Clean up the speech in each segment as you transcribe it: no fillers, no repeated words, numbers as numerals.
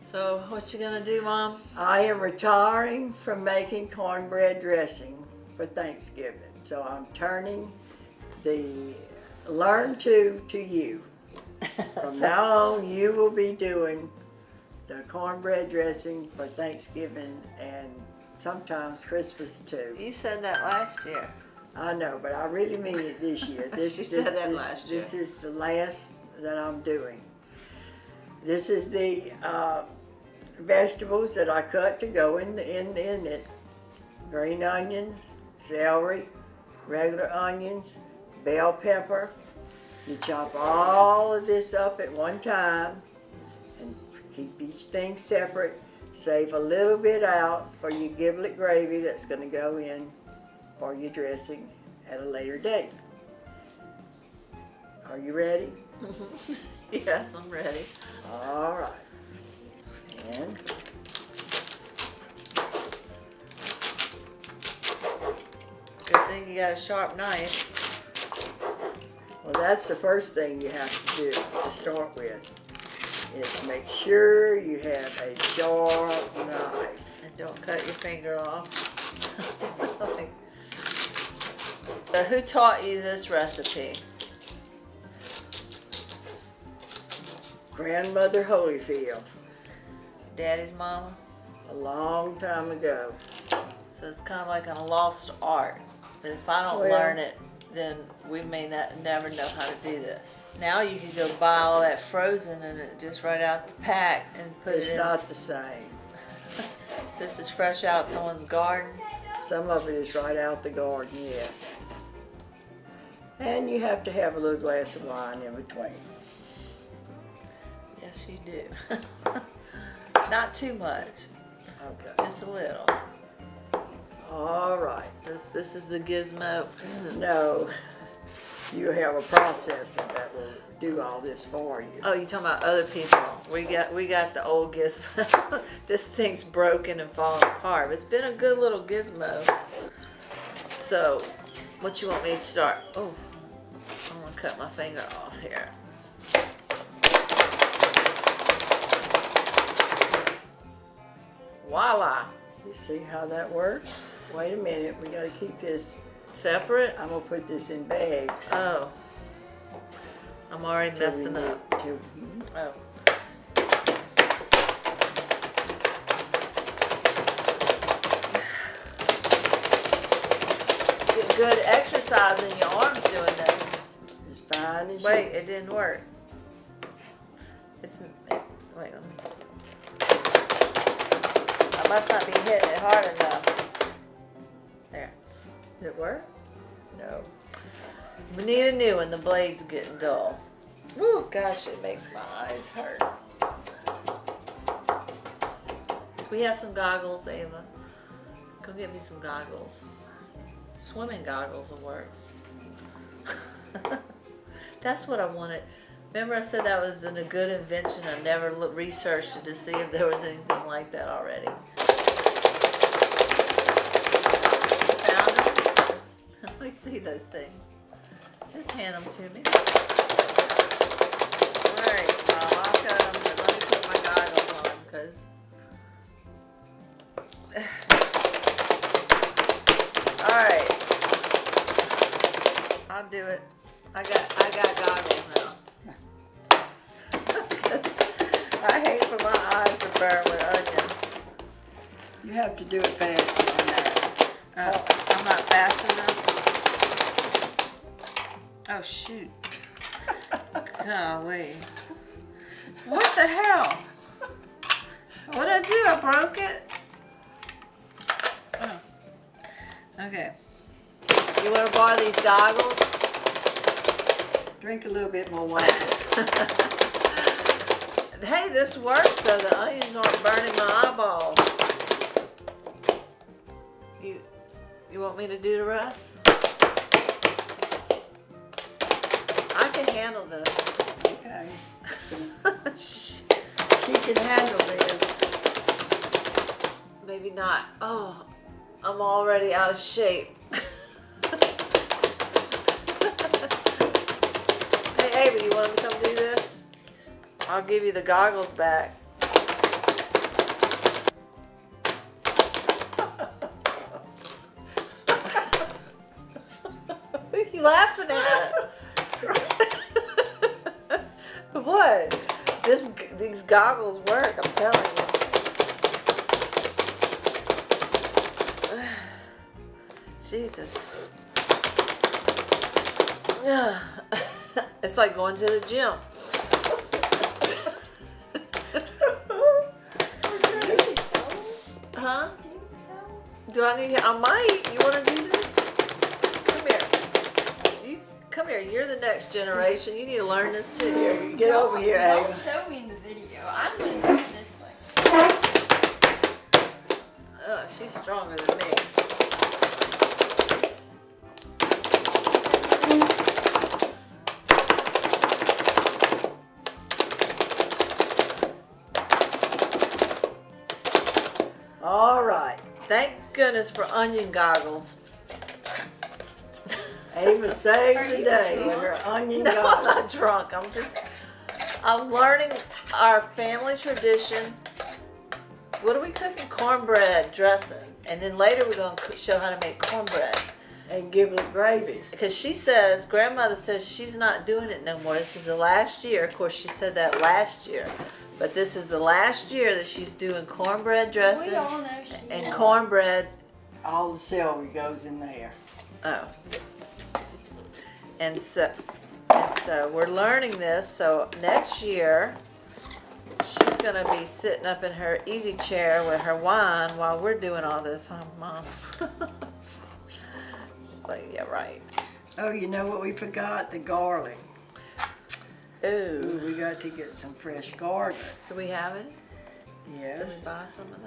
So what you gonna do, Mom? I am retiring from making cornbread dressing for Thanksgiving. So I'm turning the learn to you. From now on, you will be doing the cornbread dressing for Thanksgiving and sometimes Christmas too. You said that last year. I know, but I really mean it this year. This, She said that last year. This is the last that I'm doing. This is the vegetables that I cut to go in it. Green onions, celery, regular onions, bell pepper. You chop all of this up at one time and keep each thing separate. Save a little bit out for your giblet gravy that's going to go in for your dressing at a later date. Are you ready? Yes, I'm ready. All right. And Good thing you got a sharp knife. well, that's the first thing you have to do to start with, is make sure you have a sharp knife. And don't cut your finger off. So who taught you this recipe? Grandmother Holyfield, Daddy's mama? a long time ago. So it's kind of like a lost art. But if I don't Well- learn it, then we may never know how to do this. Now you can go buy all that frozen and it just right out the pack and put It's it in. not the same. This is fresh out someone's garden. Some of it is right out the garden, yes. And you have to have a little glass of wine in between. Yes, you do. Not too much, Okay. just a little. All right. This is the gizmo. No, you have a processor that will do all this for you. Oh, you talking about other people? We got the old gizmo. This thing's broken and falling apart. It's been a good little gizmo. So, what you want me to start? Oh, I'm gonna cut my finger off here. Voila! You see how that works? Wait a minute, we gotta keep this. Separate? I'm gonna put this in bags. Oh, I'm already till we messing need up. to- Oh. Get good exercise in your arms doing this. As fine as Wait, it didn't work. Wait, let me. I must not be hitting it hard enough. There. Did it work? No. We need a new one. The blade's getting dull. Woo, gosh, it makes my eyes hurt. We have some goggles, Ava. Go get me some goggles. Swimming goggles will work. That's what I wanted. Remember I said that was a good invention. I never researched it to see if there was anything like that already. Found them? Let me see those things. Just hand them to me. Alright, I'll cut them, but let me put my goggles on, because... Alright. I'll do it. I got goggles now. I hate for my eyes to burn with onions. You have to do it faster than that. Oh, I'm not fast enough. Oh shoot. Golly. What the hell? What did I do? I broke it? Oh. Okay. You want to borrow these goggles? Drink a little bit more wine. Hey, this works so the onions aren't burning my eyeballs. You want me to do the rest? I can handle this. Okay. She can handle this. Maybe not. Oh, I'm already out of shape. Hey, Ava, you want me to come do this? I'll give you the goggles back. laughing at? What? These goggles work, I'm telling you. Jesus. It's like going to the gym. Huh? Do I need? I might. You want to do this? Come here. Come here. You're the next generation. You need to learn this too. Here, get over here, Don't Ava. show me in the video. I'm gonna do this thing. She's stronger than me. All right. Thank goodness for onion goggles. Ava saved Are the you day drunk? with her onion No, I'm goggles. not drunk. I'm learning our family tradition. What are we cooking? Cornbread dressing. And then later we're going to show how to make cornbread. And giblet gravy. Because grandmother says she's not doing it no more. This is the last year. Of course, she said that last year. But this is the last year that she's doing cornbread dressing We all know she and is. cornbread. All the celery goes in there. Oh. And so we're learning this. So next year, she's going to be sitting up in her easy chair with her wine while we're doing all this, huh, Mom? She's like, yeah, right. Oh, you know what we forgot? The garlic. Ooh, Ooh. we got to get some fresh garlic. Do we have it? Can we Yes. buy some of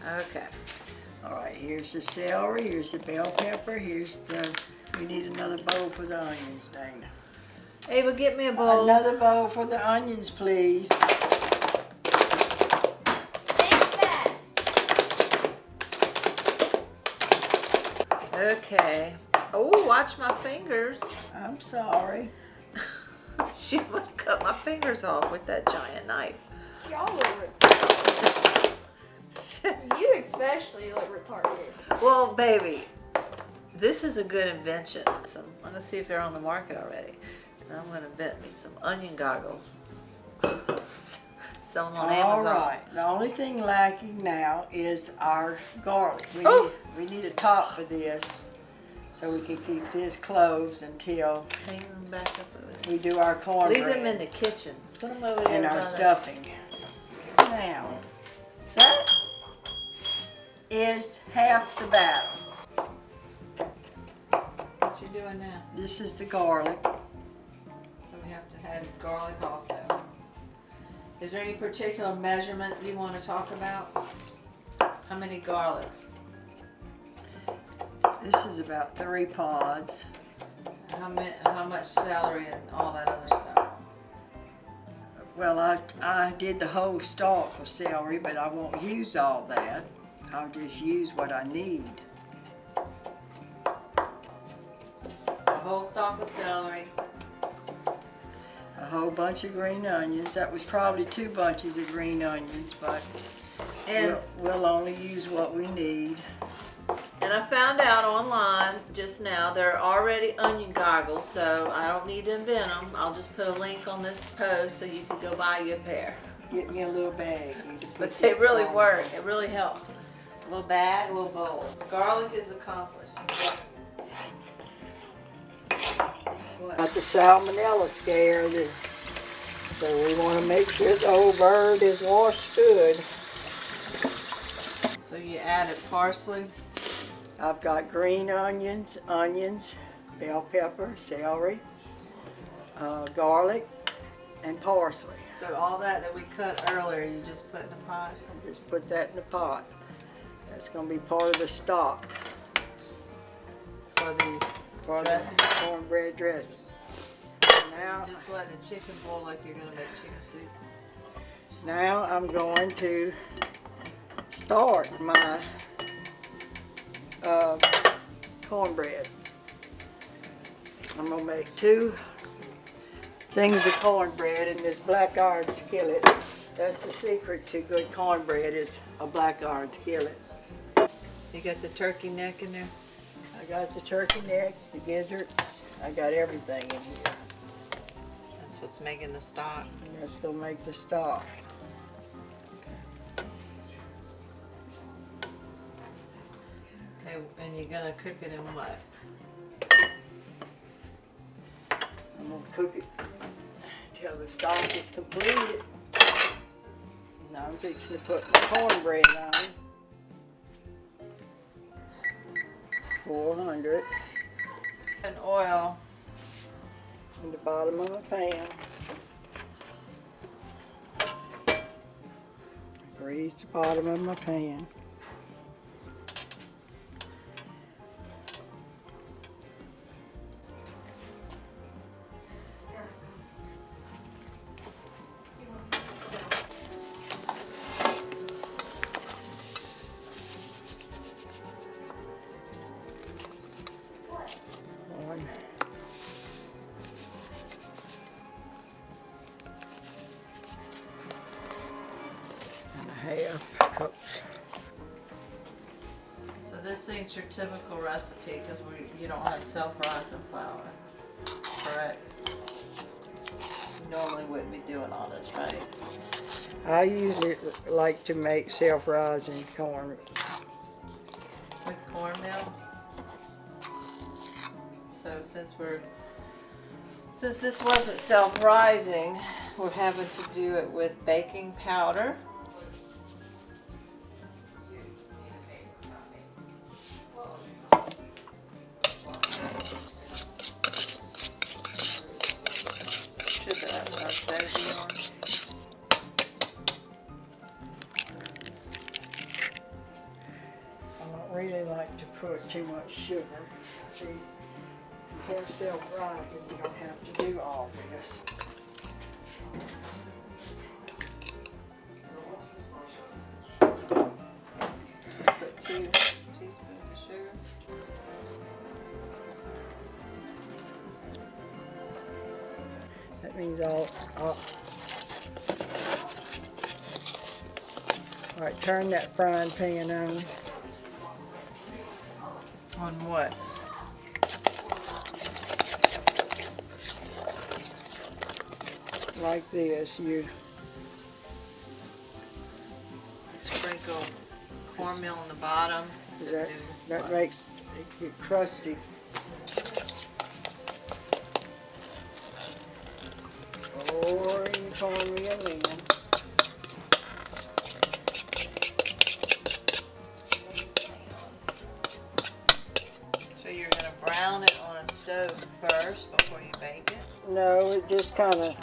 that? Okay. All right, here's the celery, here's the bell pepper, we need another bowl for the onions, Dana. Ava, get me a bowl. Another bowl for the onions, please. Think fast. Okay. Oh, watch my fingers. I'm sorry. She must cut my fingers off with that giant knife. Y'all look You especially look retarded. Well, baby, this is a good invention. So I'm gonna see if they're on the market already. And I'm gonna invent me some onion goggles. Sell them on All Amazon. right, the only thing lacking now is our garlic. Oh. We need a top for this so we can keep this closed until Hang them back up over there. we do our cornbread. Leave them in the kitchen. Put them over there. And by our the- stuffing. Now, that is half the battle. What you doing now? This is the garlic. So we have to add garlic also. Is there any particular measurement you want to talk about? How many garlics? This is about 3 pods. How much celery and all that other stuff? Well, I did the whole stalk of celery, but I won't use all that. I'll just use what I need. So a whole stalk of celery. A whole bunch of green onions. That was probably 2 bunches of green onions, but And we'll only use what we need. And I found out online just now there are already onion goggles, so I don't need to invent them. I'll just put a link on this post so you can go buy you a pair. Get me a little bag. To put But they this really on. work. It really helped. A little bag, a little bowl. Garlic is accomplished. What? Got the salmonella scare, so we want to make sure the old bird is washed good. So you added parsley. I've got green onions, bell pepper, celery, garlic, and parsley. So all that we cut earlier, you just put in a pot. Just put that in the pot. That's going to be part of the stock For the for dressing. the cornbread dressing. Now, Just let the chicken boil like you're gonna make chicken soup. now I'm going to start my cornbread. I'm going to make 2 things of cornbread in this black iron skillet. That's the secret to good cornbread is a black iron skillet. You got the turkey neck in there? got the turkey necks, the gizzards. I got everything in here. That's what's making the stock. And that's gonna make the stock. Okay, and you're gonna cook it in what? I'm gonna cook it till the stock is completed. Now I'm fixing to put my cornbread on. 400 And oil. in the bottom of a pan. Grease the bottom of my pan. One. And a half cups. So this ain't your typical recipe because you don't have self-rising flour, correct? You normally wouldn't be doing all this, right? I usually like to make self-rising corn. With cornmeal. So since this wasn't self-rising, we're having to do it with baking powder. Should that be on? I don't really like to put too much sugar. See, if you have self-rising, you don't have to do all this. Put 2 teaspoons of sugar. That means all right, turn that frying pan on. On what? Like this, you Sprinkle cornmeal on the bottom. to that, do that what? makes it get crusty. Or you can cornmeal in. So you're gonna brown it on a stove first before you bake it. No, it just kind of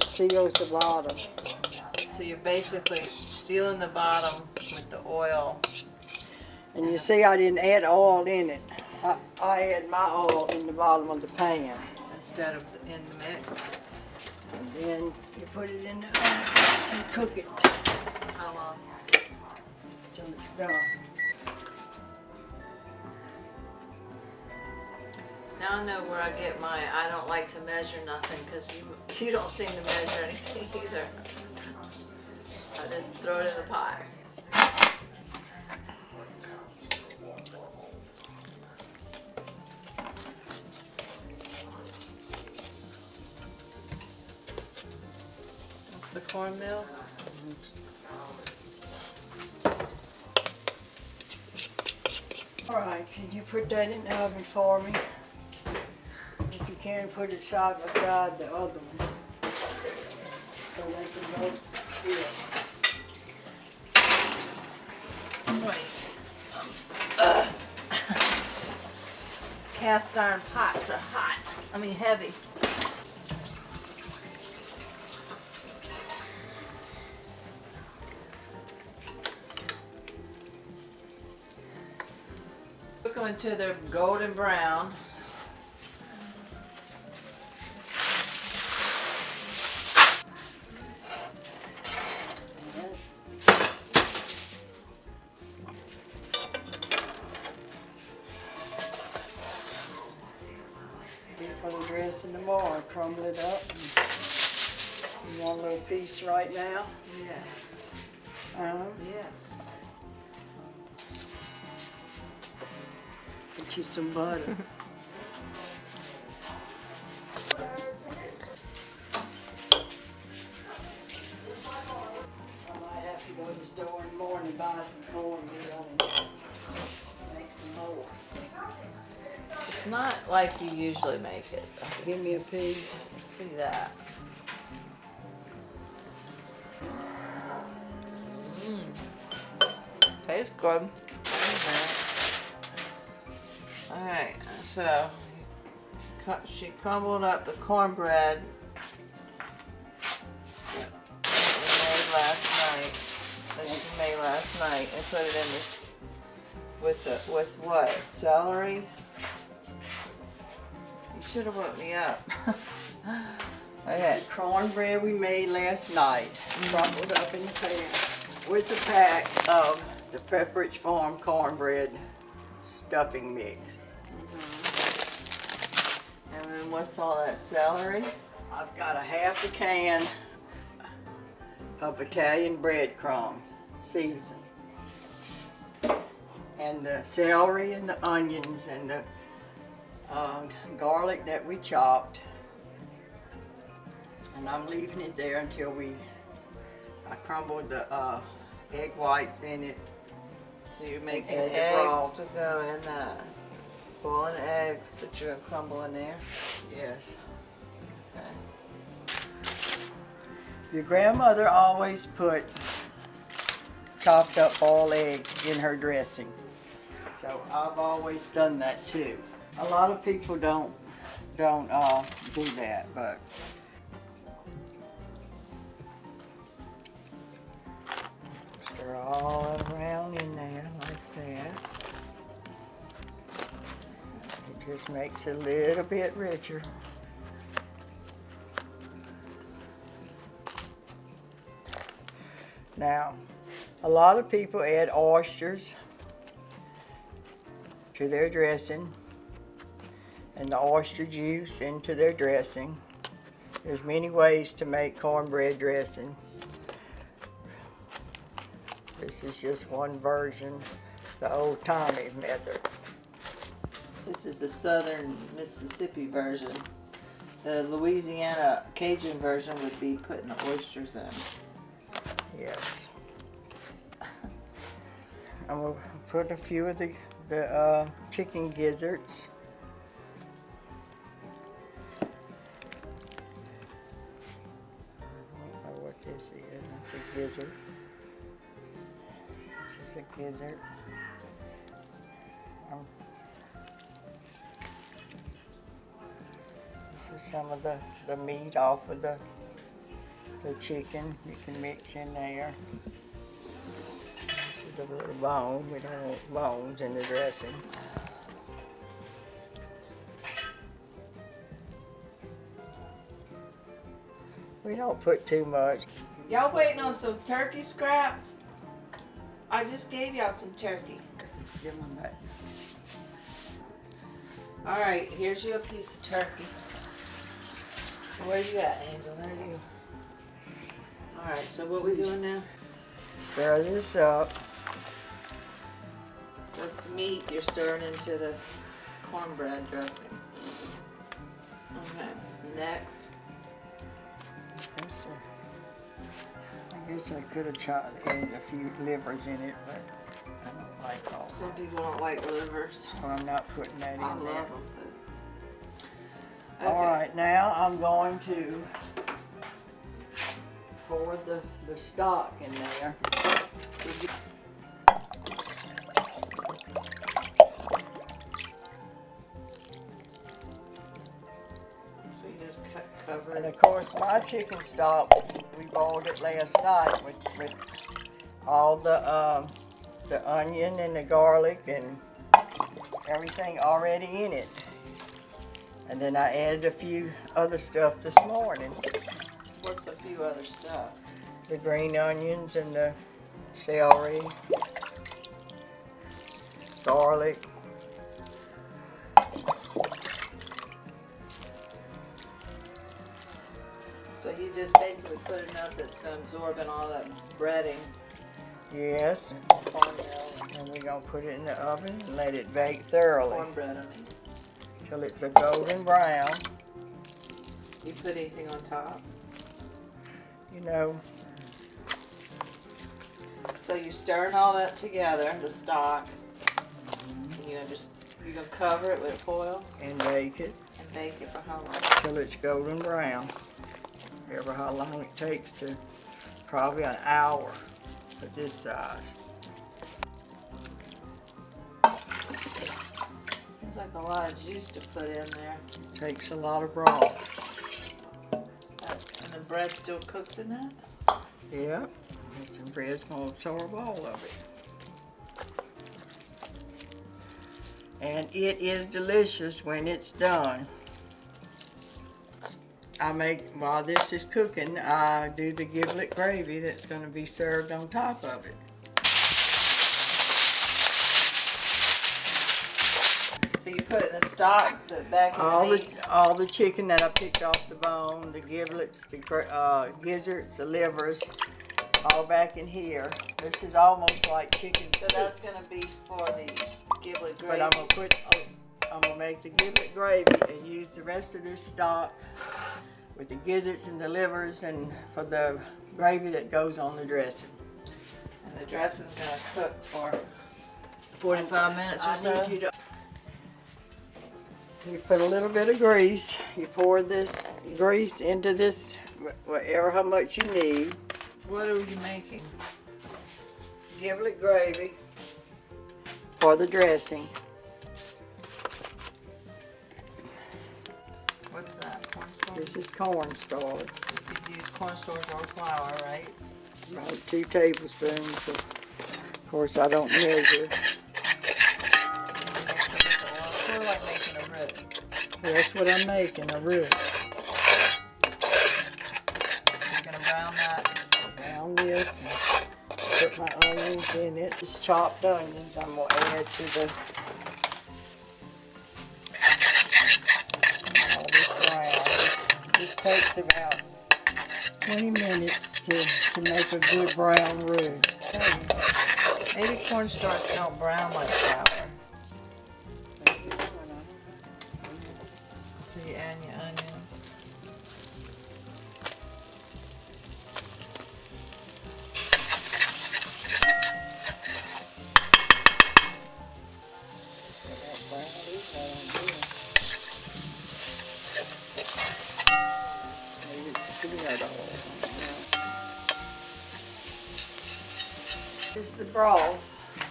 seals the bottom. So you're basically sealing the bottom with the oil. And you see, I didn't add oil in it. I had my oil in the bottom of the pan. Instead of in the mix. And then you put it in the oven and cook it How long? till it's done. Now I know where I get my I don't like to measure nothing because you don't seem to measure anything either. I just throw it in the pot. That's the cornmeal. All right, can you put that in the oven for me? If you can, put it side by side the other one. So they can both Right. Cast iron pots are hot. I mean heavy. Cook them until they're golden brown. for the dressing tomorrow. Crumble it up. You want a little piece right now? Yeah. Yes. get you some butter. I might have to go to the store in the morning and buy some cornbread and make some more. It's not like you usually make it. Give me a piece. See that? Tastes good. Alright, so she crumbled up the cornbread that she made last night and put it in this with what? Celery? You should have woke me up. Okay. The cornbread we made last night, crumbled up in the pan with a pack of the Pepperidge Farm cornbread stuffing mix. And then what's all that celery? I've got a half a can of Italian breadcrumbs seasoned. And the celery and the onions and the garlic that we chopped. And I'm leaving it there until I crumbled the egg whites in it. So you're making And the eggs raw. to go in that. Boiling eggs that you're gonna crumble in there. Yes. Okay. Your grandmother always put chopped up boiled eggs in her dressing. So I've always done that too. A lot of people don't do that, but stir all around in there like that. It just makes it a little bit richer. Now, a lot of people add oysters to their dressing and the oyster juice into their dressing. There's many ways to make cornbread dressing. This is just one version, the old-timey method. This is the southern Mississippi version. The Louisiana Cajun version would be putting the oysters in. Yes. I'm gonna put a few of the chicken gizzards. I don't know what this is. That's a gizzard. This is a gizzard. This is some of the meat off of the chicken. You can mix in there. This is a little bone. We don't want bones in the dressing. We don't put too much. Y'all waiting on some turkey scraps? I just gave y'all some turkey. Give them that. Alright, here's you a piece of turkey. Where you at, Angel? There you. Alright, so what we doing now? Stir this up. So it's the meat you're stirring into the cornbread dressing. Okay, next. I guess I could have added a few livers in it, but I don't like all Some that. people don't like livers. So I'm not putting that in I love there. them. Okay. All right, now I'm going to pour the stock in there. So you just cover And it. of course, my chicken stock, we boiled it last night with all the onion and the garlic and everything already in it. And then I added a few other stuff this morning. What's a few other stuff? The green onions and the celery, garlic. So you just basically put enough that's going to absorb in all that breading. Yes, Cornmeal. and we're gonna put it in the oven and let it bake thoroughly Cornbread, I mean. till it's a golden brown. You put anything on top? You know, So you're stirring all that together, the stock. And you're gonna cover it with foil and bake it and bake it for how long? till it's golden brown. Ever how long it takes to, probably an hour at this size. Seems like a lot of juice to put in there. Takes a lot of broth. And the bread still cooks in that? Yeah, the bread's gonna absorb all of it. And it is delicious when it's done. While this is cooking, I do the giblet gravy that's gonna be served on top of it. So you put in the stock, back in the meat? All the chicken that I picked off the bone, the giblets, the gizzards, the livers, all back in here. This is almost like chicken So soup. that's gonna be for the giblet gravy. But I'm gonna make the giblet gravy and use the rest of this stock with the gizzards and the livers and for the gravy that goes on the dressing. And the dressing's gonna cook for 45 minutes or I so? need you to. You put a little bit of grease. You pour this grease into this, whatever how much you need. What are you making? Giblet gravy for the dressing. What's that? Cornstarch? This is cornstarch, You could use cornstarch or flour, right? about 2 tablespoons. Of course, I don't measure. Sort of like making a roux. That's what I'm making, a roux. You're gonna brown that. Brown this and put my onions in it. It's chopped onions I'm gonna add to the all this brown. This takes about 20 minutes to make a good brown roux. Maybe cornstarch don't brown like flour. So you add your onions. This is the broth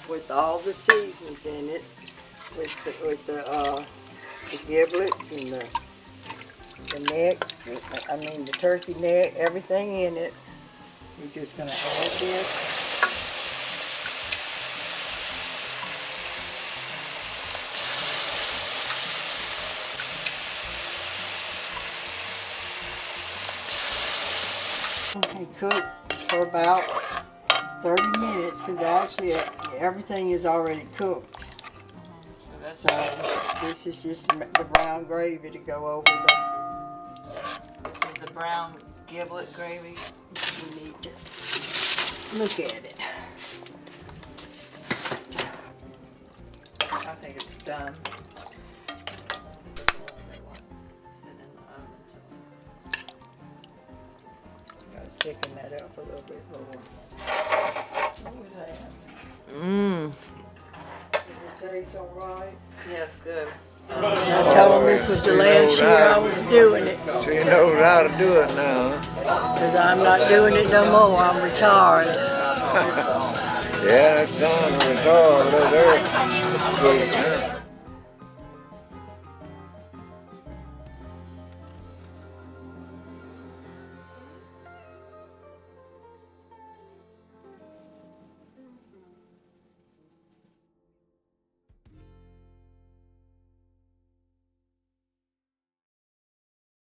with all the seasons in it, with the giblets and the necks. The turkey neck, everything in it. You're just gonna add this. And cook for about 30 minutes because actually everything is already cooked. So that's So this is just the brown gravy to go over the. this is the brown giblet gravy. You need to look at it. I think it's done. Sit in the oven till Gotta thicken that up a little bit more. what was that? Mmm. Does it taste all right? Yeah, it's good. I told them this was the last year I was doing it So you know how to do it now, because I'm not doing it no more. I'm retired. huh? Yeah, it's time to retire. Look there.